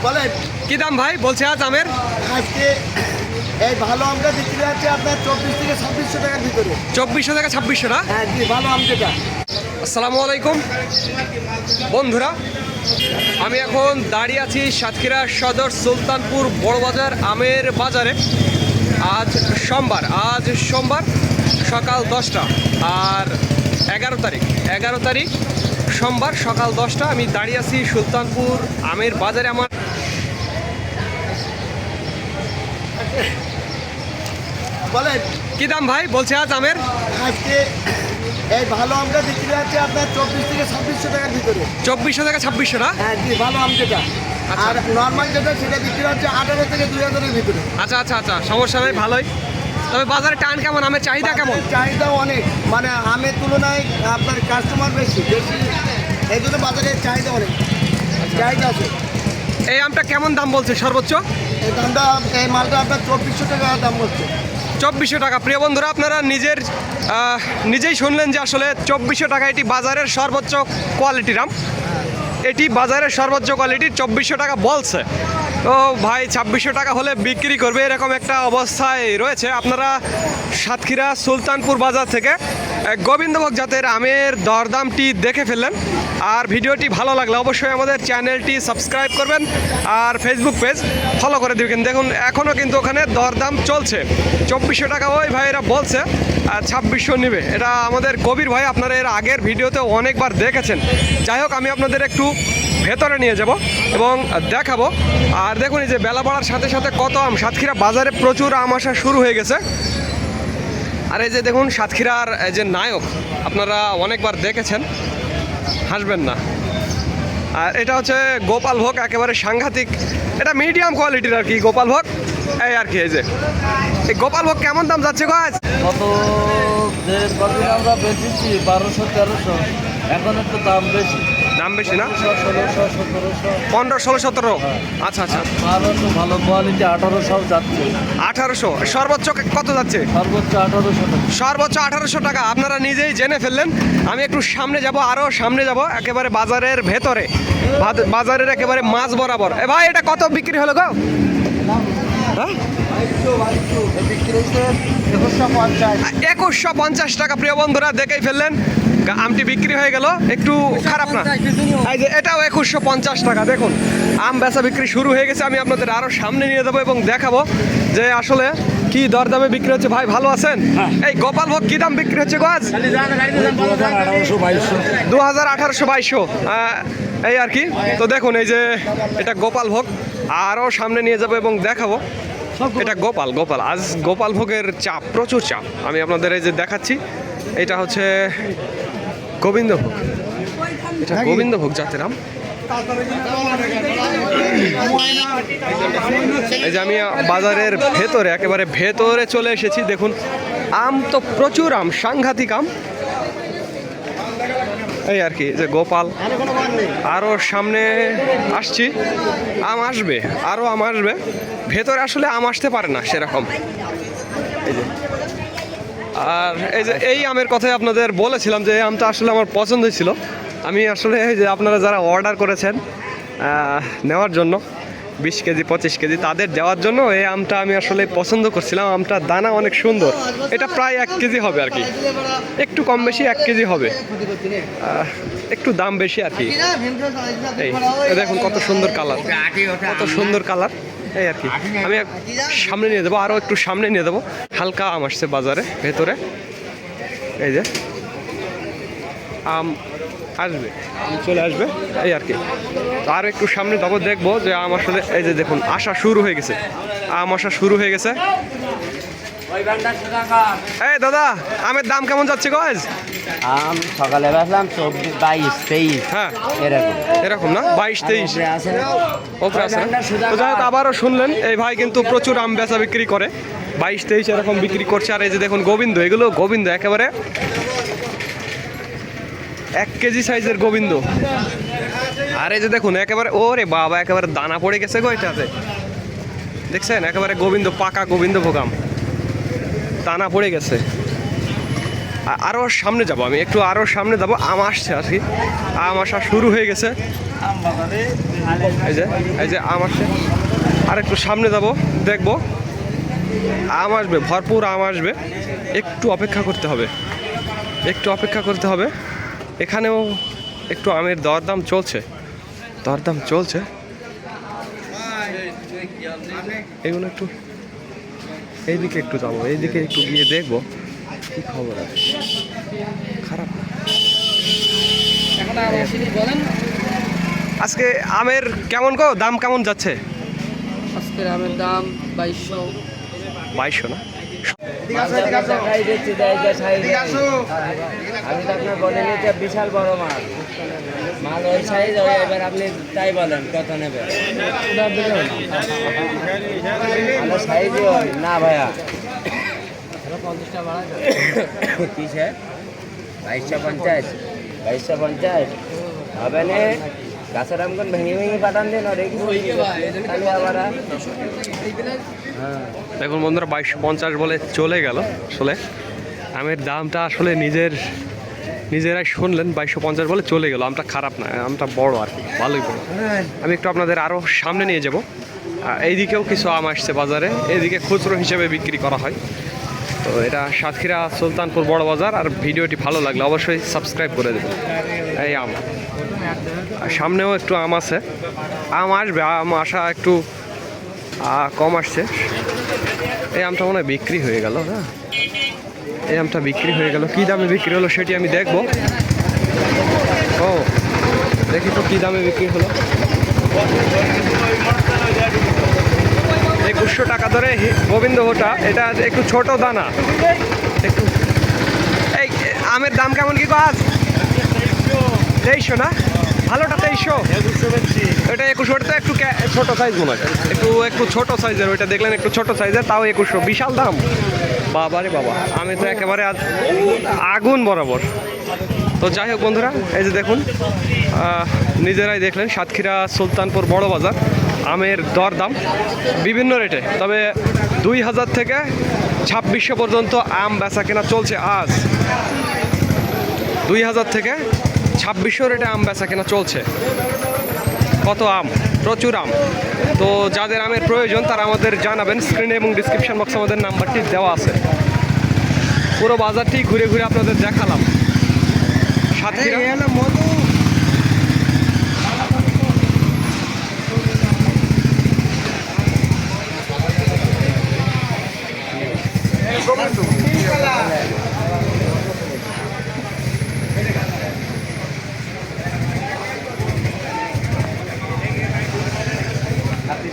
বলেন কি দাম ভাই বলছে আজ আমের? আজকে এই ভালো আমটা বিক্রি আছে আপনার 24 থেকে 2600 টাকার ভিতরে। 2400 থেকে 2600 না? হ্যাঁ জি, ভালো আম যেটা। আসসালামু আলাইকুম বন্ধুরা, আমি এখন দাঁড়িয়ে আছি সাতক্ষীরা সদর সুলতানপুর বড়বাজার আমের বাজারে। আজ সোমবার সকাল 10টা আর 11 তারিখ সোমবার সকাল 10টা। আমি দাঁড়িয়ে আছি সুলতানপুর আমের বাজারে। আমার বলেন কি দাম ভাই বলছে আজ আমের? আজকে এই ভালো আমটা বিক্রি আছে আপনার 24 থেকে 2600 টাকার ভিতরে। 2400 থেকে 2600 না? হ্যাঁ জি, ভালো আম যেটা। আচ্ছা। আর নর্মাল যেটা সেটা বিক্রি হচ্ছে 18 থেকে 2000 এর ভিতরে। আচ্ছা, সমস্যা নেই, ভালোই। তবে বাজারে টান কেমন, আমের চাহিদা কেমন? চাহিদাও অনেক, মানে আমের তুলনায় আপনার কাস্টমার বেশি এই জন্য বাজারে চাহিদা অনেক, চাহিদা আছে। এই আমটা কেমন দাম বলছে সর্বোচ্চ? এই দামটা, এই মালটা আপনার 2400 টাকা দাম বলছে। 2400 টাকা। প্রিয় বন্ধুরা, আপনারা নিজেই শুনলেন যে আসলে 2400 টাকা এটি বাজারের সর্বোচ্চ কোয়ালিটির আম। এটি বাজারের সর্বোচ্চ কোয়ালিটির 2400 টাকা বলছে। তো ভাই 2600 টাকা হলে বিক্রি করবে এরকম একটা অবস্থায় রয়েছে। আপনারা সাতক্ষীরা সুলতানপুর বাজার থেকে গোবিন্দভোগ জাতের আমের দরদামটি দেখে ফেললেন। আর ভিডিওটি ভালো লাগলে অবশ্যই আমাদের চ্যানেলটি সাবস্ক্রাইব করবেন আর ফেসবুক পেজ ফলো করে দেবেন। দেখুন এখনও কিন্তু ওখানে দরদাম চলছে। 2400 টাকা ওই ভাইয়েরা বলছে আর 2600 নেবে। এটা আমাদের কবির ভাই, আপনারা এর আগের ভিডিওতে অনেকবার দেখেছেন। যাই হোক, আমি আপনাদের একটু ভেতরে নিয়ে যাব এবং দেখাবো। আর দেখুন এই যে বেলা বাড়ার সাথে সাথে কত আম, সাতক্ষীরা বাজারে প্রচুর আম আসা শুরু হয়ে গেছে। আর এই যে দেখুন সাতক্ষীরার যে নায়ক, আপনারা অনেকবার দেখেছেন, হাসবেন না। আর এটা হচ্ছে গোপালভোগ, একেবারে সাংঘাতিক, এটা মিডিয়াম কোয়ালিটির আর কি গোপালভোগ। এই আর কি, এই যে এই গোপালভোগ কেমন দাম যাচ্ছে গো আজ? কত যে কদিন আমরা বেচেছি 1200-1300, এখন একটু দাম বেশি। দাম বেশি না? 1600-1700, 1500, 16, 17। আচ্ছা। 1200 ভালো কোয়ালিটি 1800 যাচ্ছে। 1800 সর্বোচ্চ কত যাচ্ছে? সর্বোচ্চ 1800 টাকা। সর্বোচ্চ 1800 টাকা। আপনারা নিজেই জেনে ফেললেন। আমি একটু সামনে যাব, আরও সামনে যাব, একেবারে বাজারের ভেতরে, বাজারের একেবারে মাঝ বরাবর। এ ভাই এটা কত বিক্রি হলো গো? হ্যাঁ, 2150 টাকা। প্রিয় বন্ধুরা দেখেই ফেললেন, আমটি বিক্রি হয়ে গেল। একটু খারাপ না? এই যে এটাও 2150 টাকা। দেখুন আম বেচা বিক্রি শুরু হয়ে গেছে। আমি আপনাদের আরও সামনে নিয়ে যাবো এবং দেখাবো যে আসলে কি দরদামে বিক্রি হচ্ছে। ভাই ভালো আছেন? এই গোপালভোগ কি দাম বিক্রি হচ্ছে গো আজ? 2018-2200 এই আর কি। তো দেখুন এই যে এটা গোপালভোগ, আরও সামনে নিয়ে যাবো এবং দেখাবো। এটা গোপাল আজ গোপালভোগের চাপ, প্রচুর চাপ। আমি আপনাদের এই যে দেখাচ্ছি, এটা হচ্ছে গোবিন্দভোগ। এটা গোবিন্দভোগ জাতের আম। এই যে আমি বাজারের ভেতরে, একেবারে ভেতরে চলে এসেছি। দেখুন আম তো প্রচুর, আম সাংঘাতিক আম। এই আর কি যে গোপাল, আরও সামনে আসছি। আম আসবে, আরও আম আসবে। ভেতরে আসলে আম আসতে পারে না সেরকম। এই যে, আর এই যে এই আমের কথাই আপনাদের বলেছিলাম যে এই আমটা আসলে আমার পছন্দ ছিল। আমি আসলে এই যে আপনারা যারা অর্ডার করেছেন নেওয়ার জন্য 20 কেজি 25 কেজি তাদের দেওয়ার জন্য এই আমটা আমি আসলে পছন্দ করছিলাম। আমটার দানা অনেক সুন্দর। এটা প্রায় 1 কেজি হবে আর কি, একটু কম বেশি 1 কেজি হবে, একটু দাম বেশি আর কি। এই দেখুন কত সুন্দর কালার, কত সুন্দর কালার। এই আর কি আমি সামনে নিয়ে যাবো, আরও একটু সামনে নিয়ে যাবো। হালকা আম আসছে বাজারে ভেতরে। এই যে আম আসবে, চলে আসবে এই আর কি। তো আরও একটু সামনে যাবো, দেখবো যে আম আসলে, এই যে দেখুন আসা শুরু হয়ে গেছে, আম আসা শুরু হয়ে গেছে। এই দাদা আমের দাম কেমন যাচ্ছে গো আজ? আম সকালে বেচলাম 24, 22, 23। হ্যাঁ এরকম না, 22, 23 ওপরে আছে না? তো যাই হোক, আবারও শুনলেন এই ভাই কিন্তু প্রচুর আম বেচা বিক্রি করে, 22, 23 এরকম বিক্রি করছে। আর এই যে দেখুন গোবিন্দ, এগুলো গোবিন্দ একেবারে 1 কেজি সাইজের গোবিন্দ। আর এই যে দেখুন একেবারে, ওরে বাবা, একেবারে দানা পড়ে গেছে গো এটাতে, দেখছেন? একেবারে গোবিন্দ, পাকা গোবিন্দভোগ আম, দানা পড়ে গেছে। আরও সামনে যাব, আমি একটু আরও সামনে যাব। আম আসছে আর কি, আম আসা শুরু হয়ে গেছে। এই যে আম আসছে, আর একটু সামনে যাব, দেখব আম আসবে, ভরপুর আম আসবে। একটু অপেক্ষা করতে হবে, একটু অপেক্ষা করতে হবে। এখানেও একটু আমের দরদাম চলছে, দরদাম চলছে। এগুলো একটু এইদিকে একটু যাবো, এইদিকে একটু গিয়ে দেখবো কি খবর আছে। খারাপ না। আজকে আমের কেমন গো, দাম কেমন যাচ্ছে? আজকের আমের দাম 2200। 2200 না? আমি তো আপনার বলেন এটা বিশাল বড় মাল, মাল ওই সাইজ। এবার আপনি তাই বলেন কত নেবে? সাইজ না ভাইয়া, 50টা বাড়া কিসে 2250? 2250 হবে না? গাছের আমগুন ভেঙে ভেঙে পাঠান দিন, আর আবার দেখুন বন্ধুরা, 2250 বলে চলে গেল। আসলে আমের দামটা আসলে নিজেরাই শুনলেন, 2250 বলে চলে গেল। আমটা খারাপ না, আমটা বড় আর কি, ভালোই বড়। আমি একটু আপনাদের আরও সামনে নিয়ে যাব। এইদিকেও কিছু আম আসছে বাজারে, এইদিকে খুচরো হিসেবে বিক্রি করা হয়। তো এটা সাতক্ষীরা সুলতানপুর বড় বাজার। আর ভিডিওটি ভালো লাগলে অবশ্যই সাবস্ক্রাইব করে দেবেন। এই আম, আর সামনেও একটু আম আছে, আম আসবে, আম আসা একটু কম আসছে। এই আমটা মনে হয় বিক্রি হয়ে গেল। হ্যাঁ, এই আমটা বিক্রি হয়ে গেল। কী দামে বিক্রি হলো সেটি আমি দেখব। ও দেখি তো কী দামে বিক্রি হলো। 2100 টাকা ধরে গোবিন্দভোগটা, এটা একটু ছোট দানা। একটু এই আমের দাম কেমন কি আজ? 2300 না? ভালোটা 2300, এটা 2100। তো একটু ছোট সাইজ মনে হয়, একটু ছোট সাইজের। ওইটা দেখলেন একটু ছোট সাইজের, তাও 2100। বিশাল দাম, বাবা রে বাবা। আমি তো একেবারে আজ আগুন বরাবর। তো যাই হোক বন্ধুরা, এই যে দেখুন, নিজেরাই দেখলেন সাতক্ষীরা সুলতানপুর বড় বাজার আমের দরদাম বিভিন্ন রেটে। তবে 2000 থেকে 2600 পর্যন্ত আম বেচা কেনা চলছে আজ। 2000 থেকে 2600 রেটে আম বেচা কেনা চলছে। কত আম, প্রচুর আম। তো যাদের আমের প্রয়োজন তারা আমাদের জানাবেন। স্ক্রিনে এবং ডিসক্রিপশন বক্সে আমাদের নাম্বারটি দেওয়া আছে। পুরো বাজারটি ঘুরে ঘুরে আপনাদের দেখালাম। সাতক্ষীরা আপনি